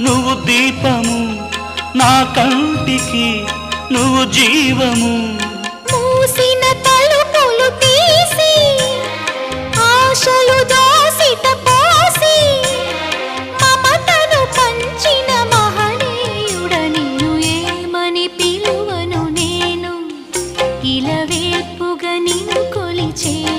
నువ్వు దీపము నా కంటికి నువ్వు జీవము మూసిన తలుపులు తీసి ఆశలు దోసిట పోసి మమతను పంచిన మహనీయుడ నిన్ను ఏమని పిలువను నేను ఇలవేపుగా నిన్ను కొలిచేను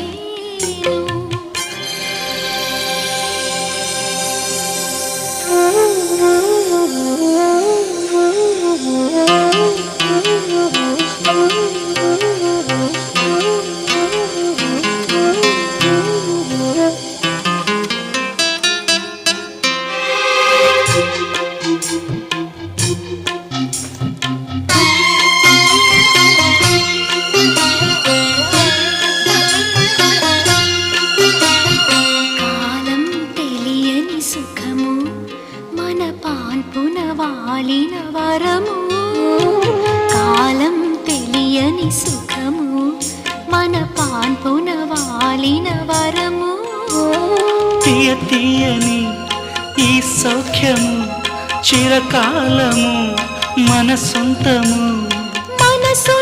కాలం తెలియని సుఖము మన పాన్పున వాలిన వరము కాలం తెలియని సుఖము మన పాన్పున వాలిన వరము తీయ తీయని ఈ సౌఖ్యము చిరకాలము మన సొంతము మనసు